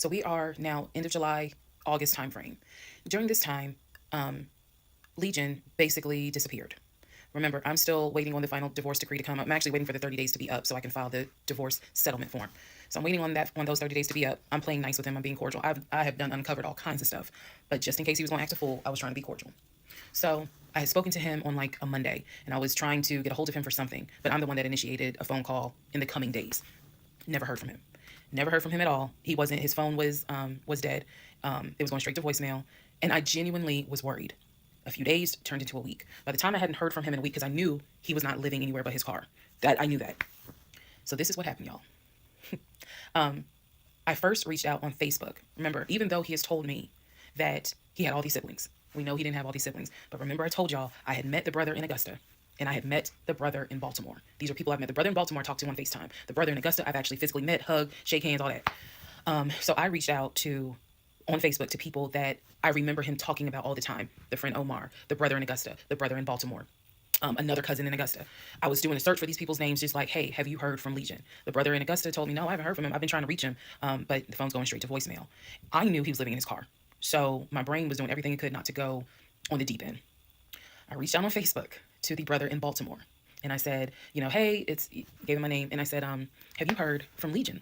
So we are now end of July, August timeframe. During this time, Legion basically disappeared. Remember, I'm still waiting on the final divorce decree to come up. I'm actually waiting for the 30 days to be up so I can file the divorce settlement form. So I'm waiting on those 30 days to be up. I'm playing nice with him. I'm being cordial. I have done uncovered all kinds of stuff, but just in case he was going to act a fool, I was trying to be cordial. So I had spoken to him on like a Monday, and I was trying to get a hold of him for something, but I'm the one that initiated a phone call in the coming days. Never heard from him. Never heard from him at all. He wasn't. His phone was dead. It was going straight to voicemail, and I genuinely was worried. A few days turned into a week. By the time I hadn't heard from him in a week, because I knew he was not living anywhere but his car. That I knew that. So this is what happened, y'all. I first reached out on Facebook. Remember, even though he has told me that he had all these siblings, we know he didn't have all these siblings. But remember, I told y'all I had met the brother in Augusta, and I had met the brother in Baltimore. These are people I've met. The brother in Baltimore I talked to on FaceTime. The brother in Augusta I've actually physically met, hugged, shake hands, all that. So I reached out to on Facebook to people that I remember him talking about all the time. The friend Omar, the brother in Augusta, the brother in Baltimore. Another cousin in Augusta. I was doing a search for these people's names, just like, hey, have you heard from Legion? The brother in Augusta told me, no, I haven't heard from him. I've been trying to reach him, but the phone's going straight to voicemail. I knew he was living in his car. So my brain was doing everything it could not to go on the deep end. I reached out on Facebook to the brother in Baltimore. And I said, hey, gave him my name. And I said, have you heard from Legion?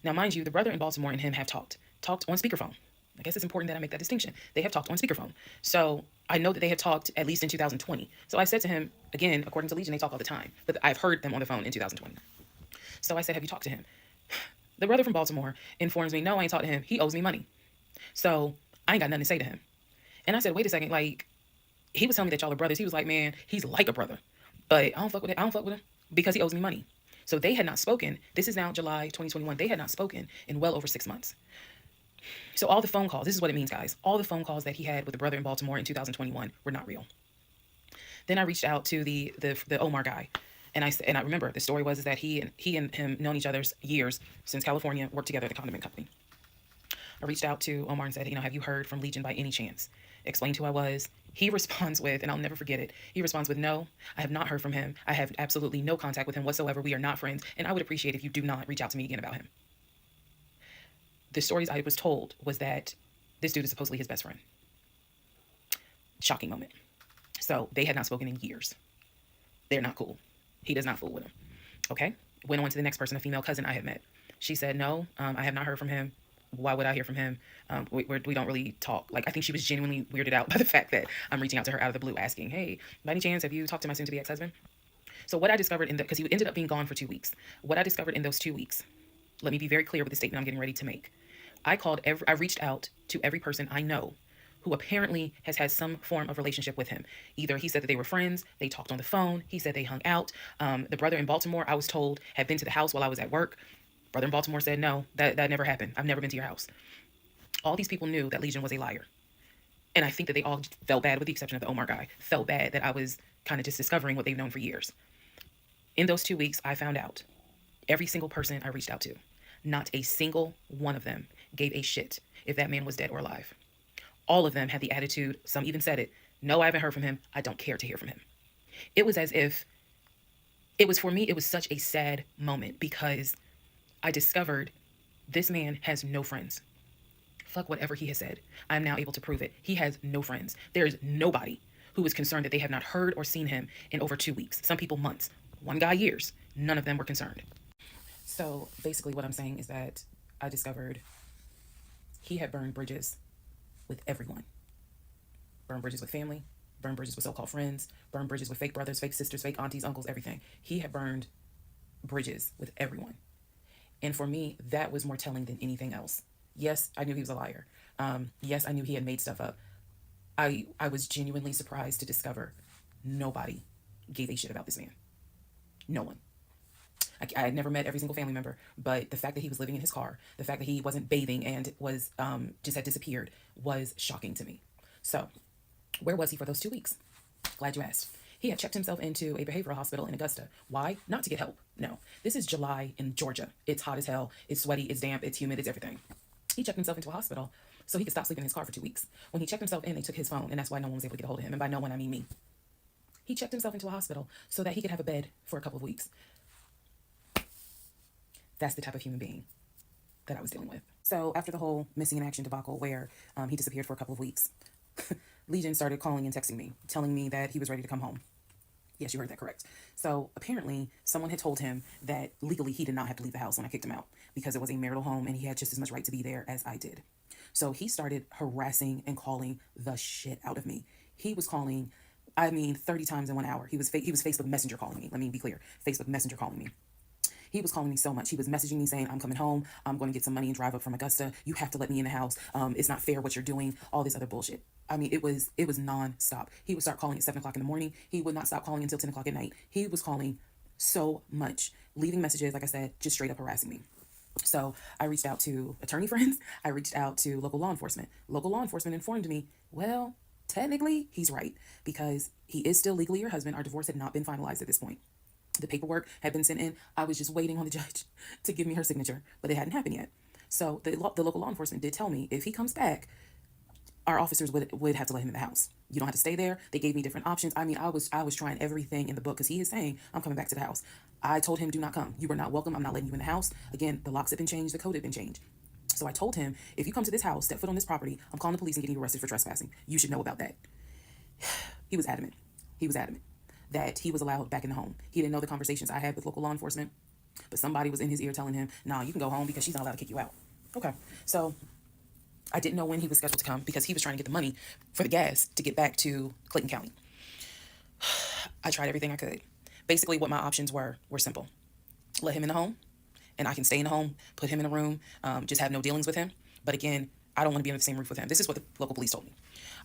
Now, mind you, the brother in Baltimore and him have talked on speakerphone. I guess it's important that I make that distinction. They have talked on speakerphone. So I know that they have talked at least in 2020. So I said to him, again, according to Legion, they talk all the time, but I've heard them on the phone in 2020. So I said, have you talked to him? The brother from Baltimore informs me, no, I ain't talked to him. He owes me money. So I ain't got nothing to say to him. And I said, wait a second, like, he was telling me that y'all are brothers. He was like, man, he's like a brother. But I don't fuck with it. I don't fuck with him because he owes me money. So they had not spoken. This is now July 2021. They had not spoken in well over 6 months. So all the phone calls, this is what it means, guys. All the phone calls that he had with the brother in Baltimore in 2021 were not real. Then I reached out to the Omar guy, and I remember the story was that he and him known each other's years since California, worked together at the condiment company. I reached out to Omar and said, have you heard from Legion by any chance? Explained who I was. He responds with, and I'll never forget it, he responds with, no, I have not heard from him. I have absolutely no contact with him whatsoever. We are not friends, and I would appreciate if you do not reach out to me again about him. The stories I was told was that this dude is supposedly his best friend. Shocking moment. So they had not spoken in years. They're not cool. He does not fool with him. Okay. Went on to the next person, a female cousin I had met. She said, no, I have not heard from him. Why would I hear from him? We don't really talk. Like, I think she was genuinely weirded out by the fact that I'm reaching out to her out of the blue asking, hey, by any chance, have you talked to my soon-to-be ex-husband? So what I discovered because he ended up being gone for 2 weeks. What I discovered in those 2 weeks, let me be very clear with the statement I'm getting ready to make. I reached out to every person I know who apparently has had some form of relationship with him. Either he said that they were friends, they talked on the phone, he said they hung out. The brother in Baltimore, I was told, had been to the house while I was at work. Brother in Baltimore said, no, that never happened. I've never been to your house. All these people knew that Legion was a liar. And I think that they all felt bad, with the exception of the Omar guy, felt bad that I was kind of just discovering what they've known for years. In those 2 weeks, I found out every single person I reached out to, not a single one of them gave a shit if that man was dead or alive. All of them had the attitude, some even said it, no, I haven't heard from him. I don't care to hear from him. It was as if, for me, it was such a sad moment because I discovered this man has no friends. Fuck whatever he has said. I'm now able to prove it. He has no friends. There is nobody who is concerned that they have not heard or seen him in over 2 weeks. Some people months. One guy years. None of them were concerned. So basically what I'm saying is that I discovered he had burned bridges with everyone. Burned bridges with family, burned bridges with so-called friends, burned bridges with fake brothers, fake sisters, fake aunties, uncles, everything. He had burned bridges with everyone. And for me, that was more telling than anything else. Yes, I knew he was a liar. Yes, I knew he had made stuff up. I was genuinely surprised to discover nobody gave a shit about this man. No one. I had never met every single family member, but the fact that he was living in his car, the fact that he wasn't bathing and was just had disappeared was shocking to me. So, where was he for those 2 weeks? Glad you asked. He had checked himself into a behavioral hospital in Augusta. Why? Not to get help. No. This is July in Georgia. It's hot as hell. It's sweaty. It's damp. It's humid. It's everything. He checked himself into a hospital so he could stop sleeping in his car for 2 weeks. When he checked himself in, they took his phone, and that's why no one was able to get a hold of him. And by no one, I mean me. He checked himself into a hospital so that he could have a bed for a couple of weeks. That's the type of human being that I was dealing with. So after the whole missing in action debacle where he disappeared for a couple of weeks, Legion started calling and texting me, telling me that he was ready to come home. Yes, you heard that correct. So apparently someone had told him that legally he did not have to leave the house when I kicked him out because it was a marital home and he had just as much right to be there as I did. So he started harassing and calling the shit out of me. He was calling, 30 times in 1 hour. He was Facebook Messenger calling me. Let me be clear. Facebook Messenger calling me. He was calling me so much. He was messaging me saying, I'm coming home. I'm going to get some money and drive up from Augusta. You have to let me in the house. It's not fair what you're doing. All this other bullshit. It was nonstop. He would start calling at 7 o'clock in the morning. He would not stop calling until 10 o'clock at night. He was calling so much, leaving messages, like I said, just straight up harassing me. So I reached out to attorney friends. I reached out to local law enforcement. Local law enforcement informed me, well, technically he's right because he is still legally your husband. Our divorce had not been finalized at this point. The paperwork had been sent in. I was just waiting on the judge to give me her signature, but it hadn't happened yet. So the local law enforcement did tell me if he comes back, our officers would have to let him in the house. You don't have to stay there. They gave me different options. I was trying everything in the book because he is saying, I'm coming back to the house. I told him, do not come. You are not welcome. I'm not letting you in the house. Again, the locks have been changed. The code had been changed. So I told him, if you come to this house, step foot on this property, I'm calling the police and getting you arrested for trespassing. You should know about that. He was adamant. He was adamant that he was allowed back in the home. He didn't know the conversations I had with local law enforcement, but somebody was in his ear telling him, nah, you can go home because she's not allowed to kick you out. Okay. So I didn't know when he was scheduled to come because he was trying to get the money for the gas to get back to Clayton County. I tried everything I could. Basically, what my options were simple. Let him in the home, and I can stay in the home, put him in a room, just have no dealings with him. But again, I don't want to be under the same roof with him. This is what the local police told me.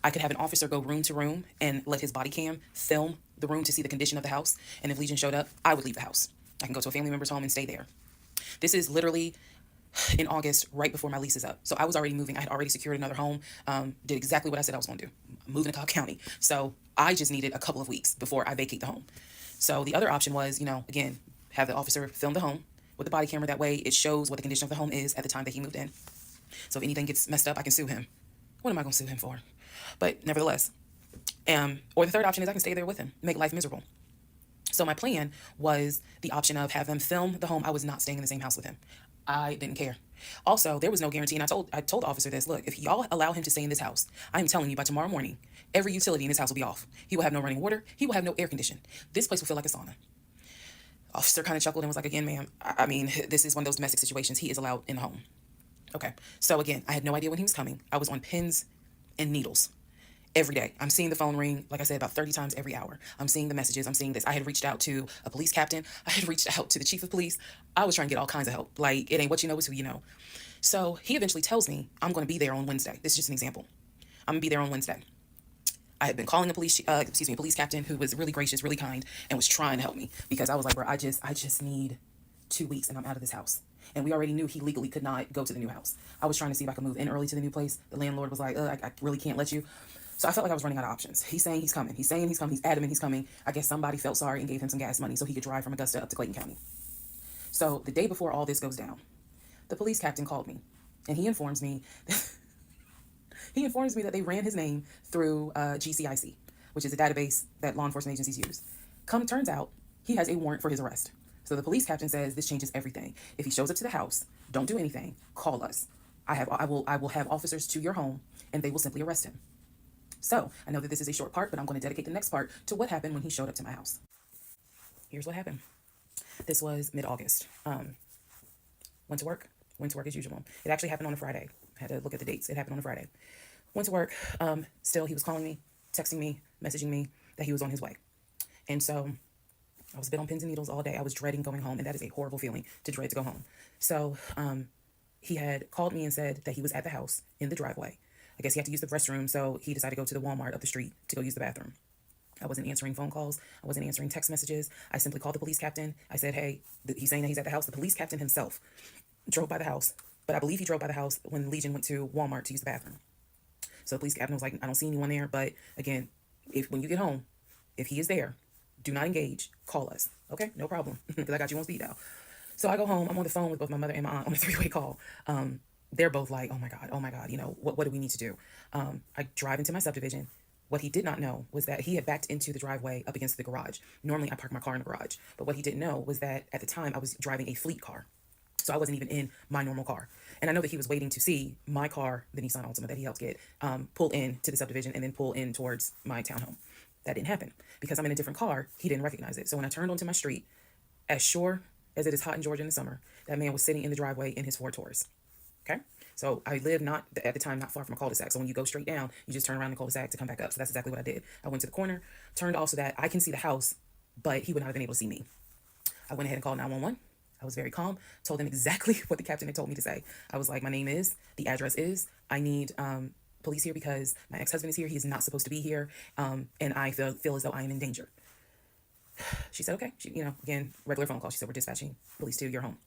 I could have an officer go room to room and let his body cam film the room to see the condition of the house. And if Legion showed up, I would leave the house. I can go to a family member's home and stay there. This is literally in August, right before my lease is up. So I was already moving. I had already secured another home, did exactly what I said I was going to do. I'm moving to Cobb County. So I just needed a couple of weeks before I vacate the home. So the other option was, again, have the officer film the home with the body camera. That way it shows what the condition of the home is at the time that he moved in. So if anything gets messed up, I can sue him. What am I going to sue him for? But nevertheless, or the third option is I can stay there with him, make life miserable. So my plan was the option of have them film the home. I was not staying in the same house with him. I didn't care. Also, there was no guarantee, and I told the officer this, look, if y'all allow him to stay in this house, I am telling you by tomorrow morning, every utility in this house will be off. He will have no running water. He will have no air condition. This place will feel like a sauna. Officer kind of chuckled and was like, again, ma'am, this is one of those domestic situations. He is allowed in the home. Okay. So again, I had no idea when he was coming. I was on pins and needles every day. I'm seeing the phone ring, like I said, about 30 times every hour. I'm seeing the messages. I'm seeing this. I had reached out to a police captain. I had reached out to the chief of police. I was trying to get all kinds of help. Like, it ain't what you know, it's who you know. So he eventually tells me I'm going to be there on Wednesday. This is just an example. I'm going to be there on Wednesday. I had been calling the police captain who was really gracious, really kind, and was trying to help me because I was like, bro, I just need 2 weeks and I'm out of this house. And we already knew he legally could not go to the new house. I was trying to see if I could move in early to the new place. The landlord was like, I really can't let you. So I felt like I was running out of options. He's saying he's coming. He's saying he's coming. He's adamant he's coming. I guess somebody felt sorry and gave him some gas money so he could drive from Augusta up to Clayton County. So the day before all this goes down, the police captain called me and he informs me that they ran his name through GCIC, which is a database that law enforcement agencies use. Turns out he has a warrant for his arrest. So the police captain says this changes everything. If he shows up to the house, don't do anything. Call us. I will have officers to your home and they will simply arrest him. So I know that this is a short part, but I'm going to dedicate the next part to what happened when he showed up to my house. Here's what happened. This was mid-August. Went to work as usual. It actually happened on a Friday. I had to look at the dates. It happened on a Friday. Went to work. Still, he was calling me, texting me, messaging me that he was on his way. And so I was a bit on pins and needles all day. I was dreading going home, and that is a horrible feeling to dread to go home. So he had called me and said that he was at the house in the driveway. I guess he had to use the restroom, so he decided to go to the Walmart up the street to go use the bathroom. I wasn't answering phone calls. I wasn't answering text messages. I simply called the police captain. I said, hey, he's saying that he's at the house. The police captain himself drove by the house, but I believe he drove by the house when Legion went to Walmart to use the bathroom. So the police captain was like, I don't see anyone there, but again, when you get home, if he is there, do not engage. Call us. Okay, no problem, because I got you on speed dial. So I go home. I'm on the phone with both my mother and my aunt on a 3-way call. They're both like, oh my God, what do we need to do? I drive into my subdivision. What he did not know was that he had backed into the driveway up against the garage. Normally I park my car in the garage, but what he didn't know was that at the time I was driving a fleet car. So I wasn't even in my normal car. And I know that he was waiting to see my car, the Nissan Altima that he helped get, pull in to the subdivision and then pull in towards my townhome. That didn't happen because I'm in a different car. He didn't recognize it. So when I turned onto my street, as sure as it is hot in Georgia in the summer, that man was sitting in the driveway in his Ford Taurus. Okay? So I lived not at the time not far from a cul-de-sac. So when you go straight down, you just turn around the cul-de-sac to come back up. So that's exactly what I did. I went to the corner, turned off so that I can see the house, but he would not have been able to see me. I went ahead and called 911. I was very calm, told them exactly what the captain had told me to say. I was like, my name is, the address is, I need police here because my ex-husband is here. He's not supposed to be here. And I feel as though I am in danger. She said, okay. She, again, regular phone call. She said, we're dispatching police to your home.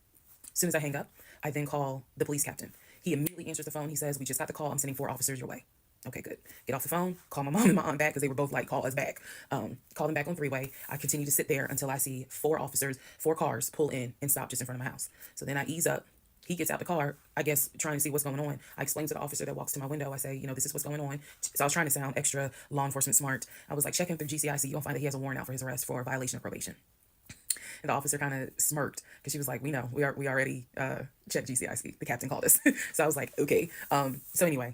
As soon as I hang up, I then call the police captain. He immediately answers the phone. He says, we just got the call. I'm sending 4 officers your way. Okay, good. Get off the phone, call my mom and my aunt back because they were both like, call us back. Call them back on 3-way. I continue to sit there until I see 4 officers, 4 cars pull in and stop just in front of my house. So then I ease up. He gets out the car, I guess, trying to see what's going on. I explain to the officer that walks to my window. I say, this is what's going on. So I was trying to sound extra law enforcement smart. I was like, check him through GCIC. You'll find that he has a warrant out for his arrest for violation of probation. And the officer kind of smirked because she was like, we know, we already checked GCIC. The captain called us. So I was like, okay. So anyway,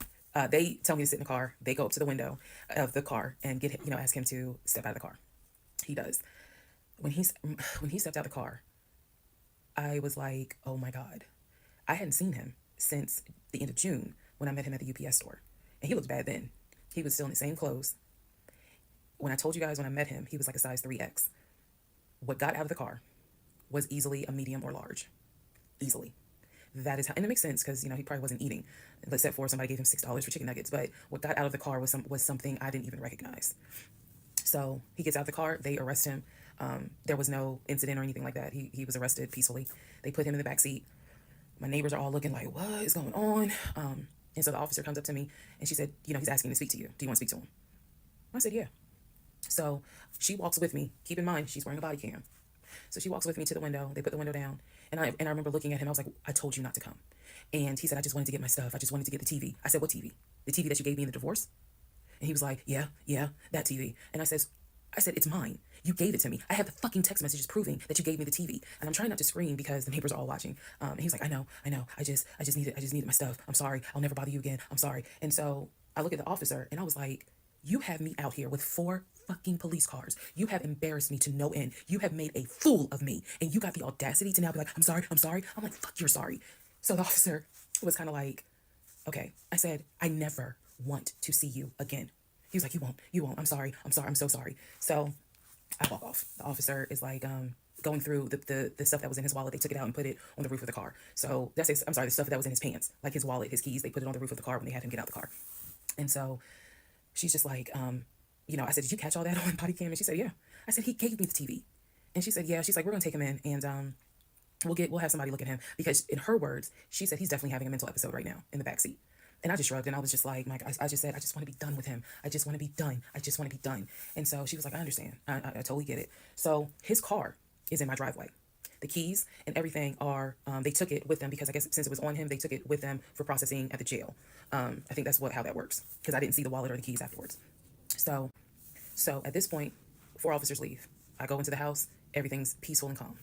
they tell me to sit in the car. They go up to the window of the car and get, ask him to step out of the car. He does. When he stepped out of the car, I was like, oh my God. I hadn't seen him since the end of June when I met him at the UPS store. And he looked bad then. He was still in the same clothes. When I told you guys when I met him, he was like a size 3X. What got out of the car was easily a medium or large. Easily. That is how, and it makes sense because, he probably wasn't eating, except for somebody gave him $6 for chicken nuggets. But what got out of the car was something I didn't even recognize. So he gets out of the car. They arrest him. There was no incident or anything like that. He was arrested peacefully. They put him in the back seat. My neighbors are all looking like, what is going on? And so the officer comes up to me and she said, he's asking to speak to you. Do you want to speak to him? I said, yeah. So she walks with me. Keep in mind, she's wearing a body cam. So she walks with me to the window. They put the window down. And I remember looking at him. I was like, I told you not to come. And he said, I just wanted to get my stuff. I just wanted to get the TV. I said, what TV? The TV that you gave me in the divorce? And he was like, yeah, that TV. And I said, it's mine. You gave it to me. I have the fucking text messages proving that you gave me the TV. And I'm trying not to scream because the neighbors are all watching. And he was like, I know. I just needed my stuff. I'm sorry. I'll never bother you again. I'm sorry. And so I look at the officer and I was like, you have me out here with 4 fucking police cars. You have embarrassed me to no end. You have made a fool of me. And you got the audacity to now be like, I'm sorry. I'm like, fuck, you're sorry. So the officer was kind of like, okay. I said, I never want to see you again. He was like, you won't. I'm sorry. I'm so sorry. So I walk off. The officer is like, going through the stuff that was in his wallet. They took it out and put it on the roof of the car. So the stuff that was in his pants, like his wallet, his keys, they put it on the roof of the car when they had him get out the car. And so she's just like, I said, did you catch all that on body cam? And she said, yeah. I said, he gave me the TV. And she said, yeah. She's like, we're going to take him in and we'll have somebody look at him because in her words, she said he's definitely having a mental episode right now in the backseat. And I just shrugged and I was just like, Mike, I just said, I just want to be done with him. I just want to be done. And so she was like, I understand. I totally get it. So his car is in my driveway. The keys and everything are, they took it with them because I guess since it was on him, they took it with them for processing at the jail. I think that's how that works because I didn't see the wallet or the keys afterwards. So at this point, 4 officers leave. I go into the house. Everything's peaceful and calm.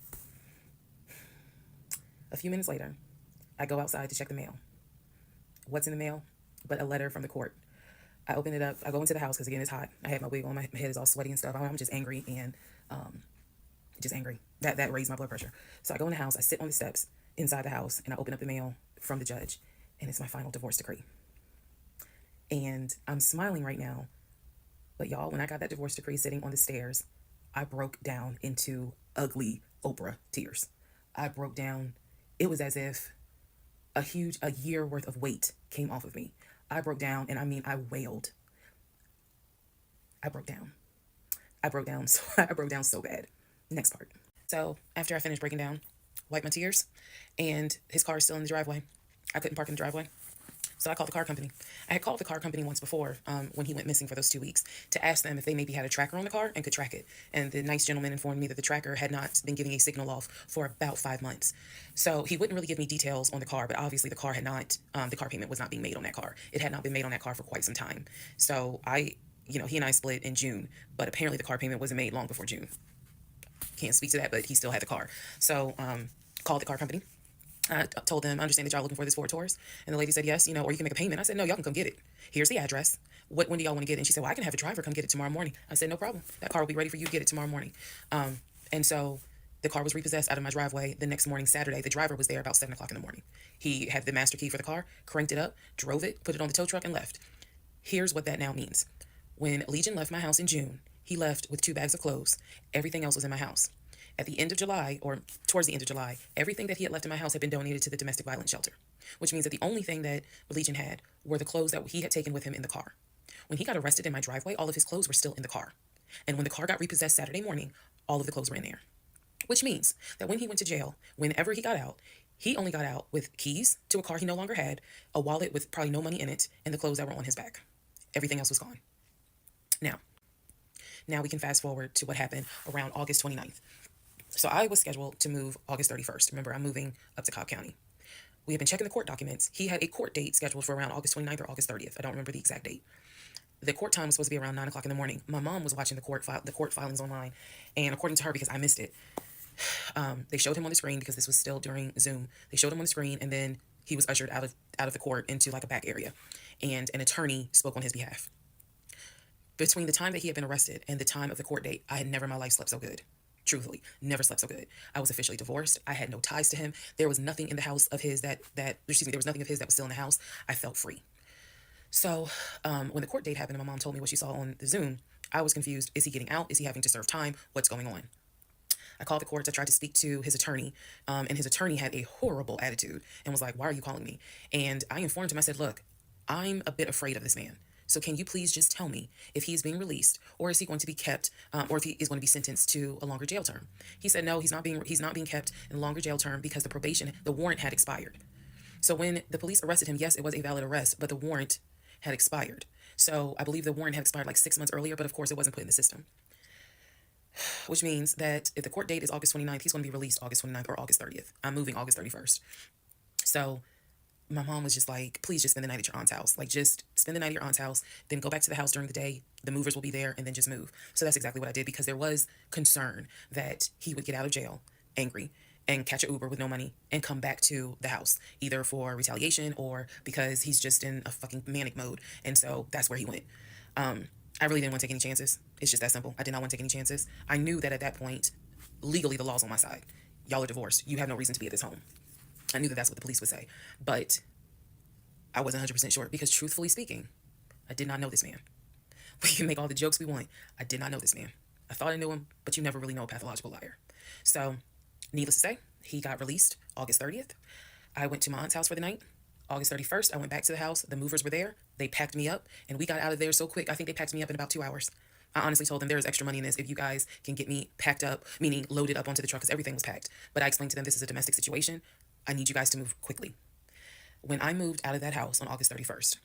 A few minutes later, I go outside to check the mail. What's in the mail but a letter from the court? I open it up. I go into the house because, again, it's hot. I have my wig on. My head is all sweaty and stuff. I'm just angry and just angry. That raised my blood pressure. So I go in the house. I sit on the steps inside the house, and I open up the mail from the judge, and it's my final divorce decree. And I'm smiling right now. But, y'all, when I got that divorce decree sitting on the stairs, I broke down into ugly Oprah tears. I broke down. It was as if a year worth of weight came off of me. I broke down, and I mean, I wailed. I broke down. I broke down so bad. Next part. So after I finished breaking down, wiped my tears, and his car is still in the driveway. I couldn't park in the driveway. So I called the car company. I had called the car company once before when he went missing for those 2 weeks to ask them if they maybe had a tracker on the car and could track it. And the nice gentleman informed me that the tracker had not been giving a signal off for about 5 months. So he wouldn't really give me details on the car, but obviously the car had not, the car payment was not being made on that car. It had not been made on that car for quite some time. So he and I split in June, but apparently the car payment wasn't made long before June. Can't speak to that, but he still had the car. So called the car company. I told them, I understand that y'all looking for this Ford Taurus. And the lady said, yes, or you can make a payment. I said, no, y'all can come get it. Here's the address. When do y'all want to get it? And she said, well, I can have a driver come get it tomorrow morning. I said, no problem. That car will be ready for you to get it tomorrow morning. And so the car was repossessed out of my driveway the next morning, Saturday. The driver was there about 7 o'clock in the morning. He had the master key for the car, cranked it up, drove it, put it on the tow truck, and left. Here's what that now means. When Legion left my house in June, he left with 2 bags of clothes. Everything else was in my house. At the end of July, or towards the end of July, everything that he had left in my house had been donated to the domestic violence shelter, which means that the only thing that Legion had were the clothes that he had taken with him in the car. When he got arrested in my driveway, all of his clothes were still in the car. And when the car got repossessed Saturday morning, all of the clothes were in there. Which means that when he went to jail, whenever he got out, he only got out with keys to a car he no longer had, a wallet with probably no money in it, and the clothes that were on his back. Everything else was gone. Now we can fast forward to what happened around August 29th. So I was scheduled to move August 31st. Remember, I'm moving up to Cobb County. We have been checking the court documents. He had a court date scheduled for around August 29th or August 30th. I don't remember the exact date. The court time was supposed to be around 9 o'clock in the morning. My mom was watching the court filings online, and according to her, because I missed it, they showed him on the screen because this was still during Zoom. They showed him on the screen, and then he was ushered out of the court into like a back area, and an attorney spoke on his behalf. Between the time that he had been arrested and the time of the court date, I had never in my life slept so good. Truthfully, never slept so good. I was officially divorced. I had no ties to him. There was nothing in the house of his there was nothing of his that was still in the house. I felt free. So when the court date happened and my mom told me what she saw on the Zoom, I was confused. Is he getting out? Is he having to serve time? What's going on? I called the courts. I tried to speak to his attorney, and his attorney had a horrible attitude and was like, why are you calling me? And I informed him. I said, look, I'm a bit afraid of this man. So can you please just tell me if he is being released, or is he going to be kept, or if he is going to be sentenced to a longer jail term? He said no, he's not being kept in a longer jail term because the warrant had expired. So when the police arrested him, yes, it was a valid arrest, but the warrant had expired. So I believe the warrant had expired like 6 months earlier, but of course it wasn't put in the system. Which means that if the court date is August 29th, he's going to be released August 29th or August 30th. I'm moving August 31st. So my mom was just like, please just spend the night at your aunt's house. Like, just spend the night at your aunt's house, then go back to the house during the day. The movers will be there, and then just move. So that's exactly what I did, because there was concern that he would get out of jail angry and catch an Uber with no money and come back to the house, either for retaliation or because he's just in a fucking manic mode. And so that's where he went. I really didn't want to take any chances. It's just that simple. I did not want to take any chances. I knew that at that point, legally, the law's on my side. Y'all are divorced. You have no reason to be at this home. I knew that that's what the police would say, but I wasn't 100% sure, because truthfully speaking, I did not know this man. We can make all the jokes we want. I did not know this man. I thought I knew him, but you never really know a pathological liar. So needless to say, he got released August 30th. I went to my aunt's house for the night. August 31st, I went back to the house. The movers were there. They packed me up, and we got out of there so quick. I think they packed me up in about 2 hours. I honestly told them there is extra money in this if you guys can get me packed up, meaning loaded up onto the truck, because everything was packed. But I explained to them this is a domestic situation. I need you guys to move quickly. When I moved out of that house on August 31st,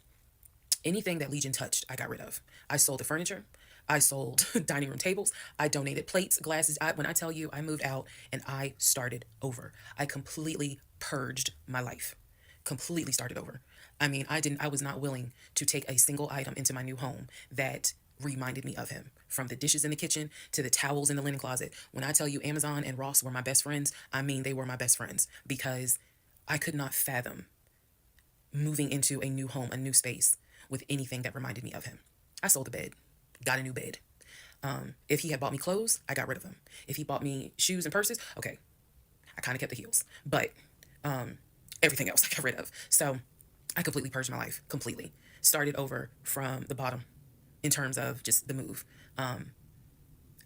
anything that Legion touched, I got rid of. I sold the furniture. I sold dining room tables. I donated plates, glasses. When I tell you, I moved out and I started over. I completely purged my life. Completely started over. I mean, I was not willing to take a single item into my new home that reminded me of him. From the dishes in the kitchen to the towels in the linen closet. When I tell you Amazon and Ross were my best friends, I mean they were my best friends, because I could not fathom moving into a new home, a new space, with anything that reminded me of him. I sold the bed, got a new bed. If he had bought me clothes, I got rid of them. If he bought me shoes and purses, okay, I kind of kept the heels, but everything else I got rid of. So I completely purged my life, completely. Started over from the bottom in terms of just the move.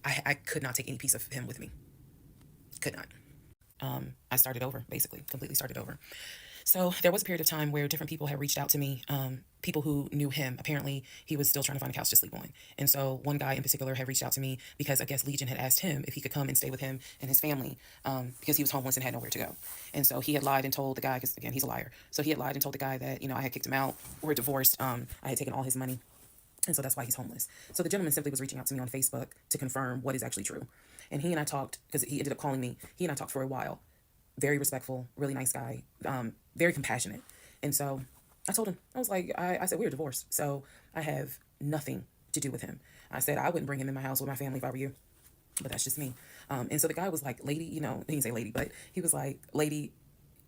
I could not take any piece of him with me. Could not. I started over, basically, completely started over. So there was a period of time where different people had reached out to me, people who knew him. Apparently, he was still trying to find a couch to sleep on. And so one guy in particular had reached out to me because I guess Legion had asked him if he could come and stay with him and his family, because he was homeless and had nowhere to go. And so he had lied and told the guy, because again, he's a liar. So he had lied and told the guy that, I had kicked him out. We're divorced. I had taken all his money. And so that's why he's homeless. So the gentleman simply was reaching out to me on Facebook to confirm what is actually true. And he and I talked, because he ended up calling me. He and I talked for a while. Very respectful, really nice guy, very compassionate. And so I told him, I was like, I said, we're divorced. So I have nothing to do with him. I said, I wouldn't bring him in my house with my family if I were you. But that's just me. And so the guy was like, lady, he didn't say lady, but he was like, lady,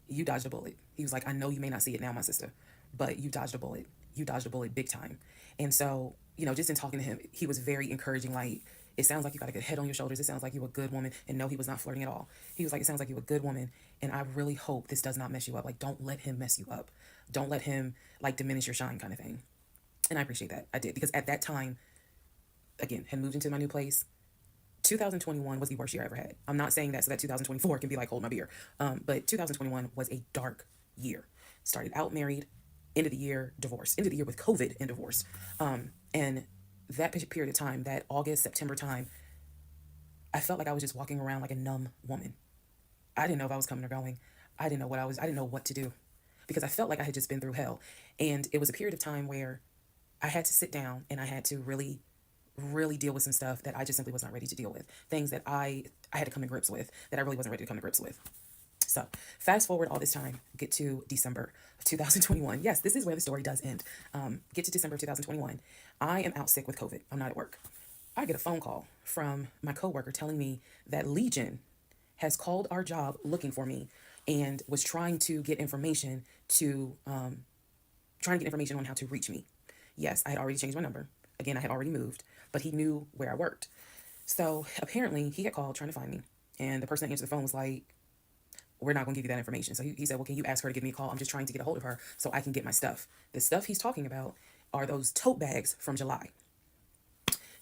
You dodged a bullet. He was like, I know you may not see it now, my sister, but you dodged a bullet. You dodged a bullet big time. And so, just in talking to him, he was very encouraging. Like, it sounds like you got a good head on your shoulders. It sounds like you're a good woman. And no, he was not flirting at all. He was like, it sounds like you're a good woman. And I really hope this does not mess you up. Like, don't let him mess you up. Don't let him, like, diminish your shine kind of thing. And I appreciate that. I did. Because at that time, again, had moved into my new place. 2021 was the worst year I ever had. I'm not saying that so that 2024 can be like, hold my beer. But 2021 was a dark year. Started out married, end of the year, divorce. End of the year with COVID and divorce. And that period of time, that August, September time, I felt like I was just walking around like a numb woman. I didn't know if I was coming or going. I didn't know what to do because I felt like I had just been through hell. And it was a period of time where I had to sit down and I had to really deal with some stuff that I just simply was not ready to deal with. Things that I had to come to grips with that I really wasn't ready to come to grips with. So fast forward all this time, get to December of 2021. Yes, this is where the story does end. Get to December of 2021. I am out sick with COVID. I'm not at work. I get a phone call from my coworker telling me that Legion has called our job looking for me and was trying to get information on how to reach me. Yes, I had already changed my number. Again, I had already moved, but he knew where I worked. So apparently he had called trying to find me. And the person that answered the phone was like, we're not going to give you that information. So he said, well, can you ask her to give me a call? I'm just trying to get a hold of her so I can get my stuff. The stuff he's talking about are those tote bags from July.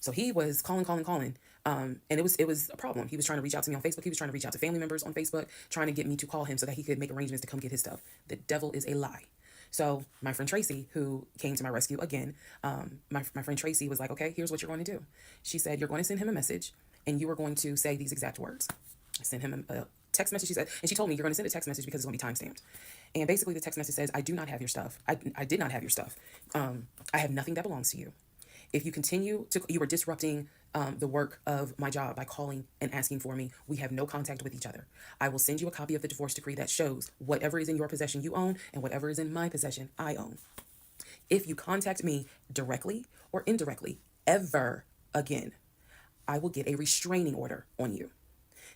So he was calling. And it was a problem. He was trying to reach out to me on Facebook. He was trying to reach out to family members on Facebook, trying to get me to call him so that he could make arrangements to come get his stuff. The devil is a lie. So my friend Tracy, who came to my rescue again, my friend Tracy was like, okay, here's what you're going to do. She said, you're going to send him a message and you are going to say these exact words. I sent him a text message, she said, and she told me you're going to send a text message because it's going to be timestamped. And basically the text message says, I do not have your stuff. I did not have your stuff. I have nothing that belongs to you. If you continue to, you are disrupting the work of my job by calling and asking for me. We have no contact with each other. I will send you a copy of the divorce decree that shows whatever is in your possession you own and whatever is in my possession I own. If you contact me directly or indirectly ever again, I will get a restraining order on you.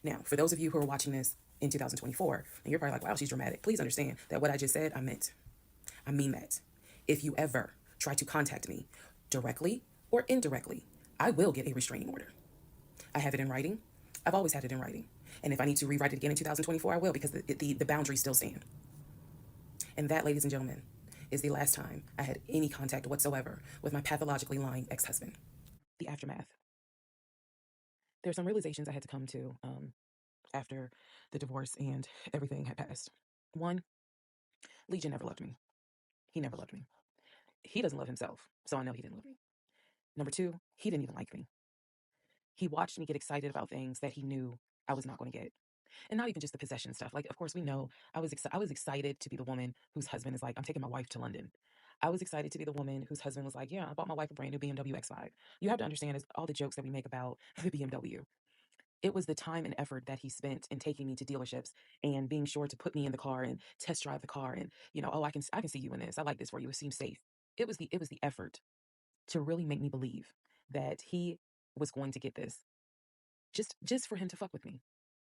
Now, for those of you who are watching this in 2024, and you're probably like, wow, she's dramatic. Please understand that what I just said, I meant. I mean that. If you ever try to contact me directly or indirectly, I will get a restraining order. I have it in writing. I've always had it in writing. And if I need to rewrite it again in 2024, I will because the boundaries still stand. And that, ladies and gentlemen, is the last time I had any contact whatsoever with my pathologically lying ex-husband. The aftermath. There's some realizations I had to come to after the divorce and everything had passed. One, Legion never loved me. He never loved me. He doesn't love himself, so I know he didn't love me. Number two, he didn't even like me. He watched me get excited about things that he knew I was not going to get. And not even just the possession stuff. Like, of course, we know I was excited to be the woman whose husband is like, I'm taking my wife to London. I was excited to be the woman whose husband was like, yeah, I bought my wife a brand new BMW X5. You have to understand is all the jokes that we make about the BMW. It was the time and effort that he spent in taking me to dealerships and being sure to put me in the car and test drive the car and, oh, I can see you in this. I like this for you. It seems safe. It was the effort to really make me believe that he was going to get this just for him to fuck with me.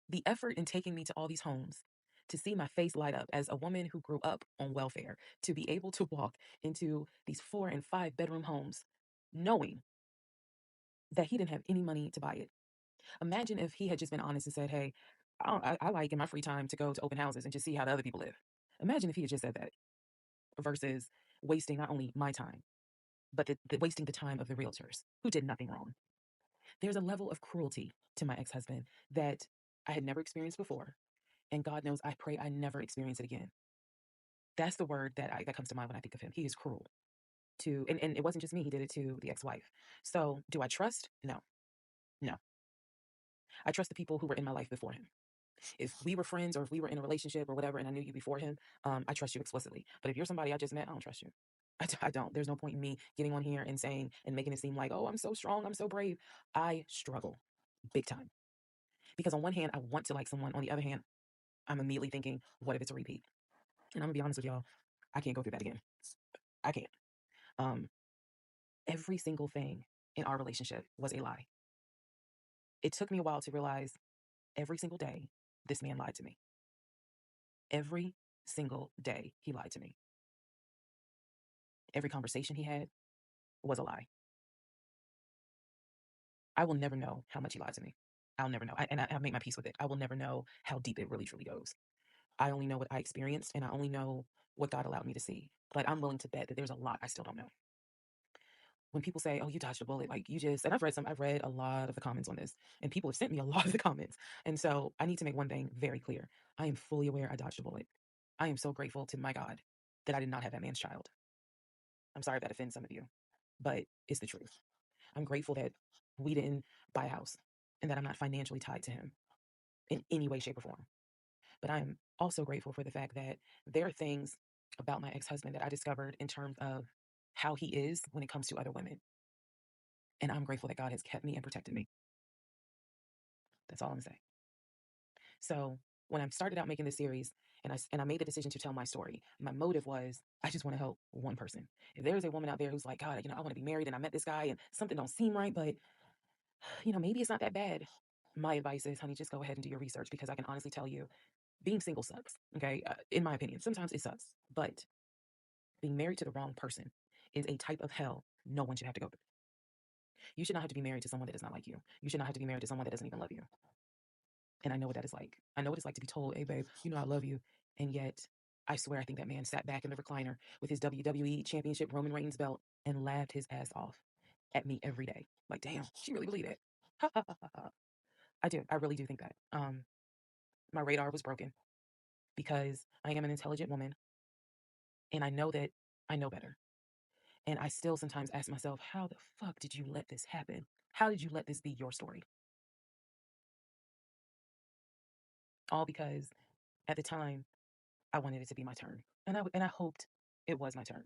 The effort in taking me to all these homes, to see my face light up as a woman who grew up on welfare, to be able to walk into these 4 and 5 bedroom homes, knowing that he didn't have any money to buy it. Imagine if he had just been honest and said, hey, I like in my free time to go to open houses and just see how the other people live. Imagine if he had just said that versus wasting not only my time, but wasting the time of the realtors who did nothing wrong. There's a level of cruelty to my ex-husband that I had never experienced before. And God knows I pray I never experience it again. That's the word that comes to mind when I think of him. He is cruel and it wasn't just me, he did it to the ex-wife. So do I trust? No. No. I trust the people who were in my life before him. If we were friends or if we were in a relationship or whatever and I knew you before him, I trust you explicitly. But if you're somebody I just met, I don't trust you. I don't. There's no point in me getting on here and saying and making it seem like, oh, I'm so strong, I'm so brave. I struggle big time. Because on one hand, I want to like someone. On the other hand, I'm immediately thinking, what if it's a repeat? And I'm gonna be honest with y'all, I can't go through that again. I can't. Um, every single thing in our relationship was a lie. It took me a while to realize every single day this man lied to me. Every single day he lied to me. Every conversation he had was a lie. I will never know how much he lied to me. I'll never know. I make my peace with it. I will never know how deep it really truly goes. I only know what I experienced, and I only know what God allowed me to see. But I'm willing to bet that there's a lot I still don't know. When people say, "Oh, you dodged a bullet," like you just, and I've read a lot of the comments on this, and people have sent me a lot of the comments. And so I need to make one thing very clear. I am fully aware I dodged a bullet. I am so grateful to my God that I did not have that man's child. I'm sorry if that offends some of you, but it's the truth. I'm grateful that we didn't buy a house and that I'm not financially tied to him in any way, shape, or form. But I am also grateful for the fact that there are things about my ex husband that I discovered in terms of how he is when it comes to other women. And I'm grateful that God has kept me and protected me. That's all I'm saying. So when I started out making this series and I made the decision to tell my story, my motive was I just want to help one person. If there's a woman out there who's like, God, I want to be married and I met this guy and something don't seem right, but maybe it's not that bad. My advice is, honey, just go ahead and do your research because I can honestly tell you, being single sucks. Okay, in my opinion, sometimes it sucks, but being married to the wrong person is a type of hell no one should have to go through. You should not have to be married to someone that does not like you. You should not have to be married to someone that doesn't even love you. And I know what that is like. I know what it's like to be told, hey, babe, I love you. And yet, I swear, I think that man sat back in the recliner with his WWE Championship Roman Reigns belt and laughed his ass off at me every day. Like, damn, she really believed it. I do. I really do think that. My radar was broken because I am an intelligent woman and I know that I know better. And I still sometimes ask myself, how the fuck did you let this happen? How did you let this be your story? All because at the time I wanted it to be my turn. And I hoped it was my turn.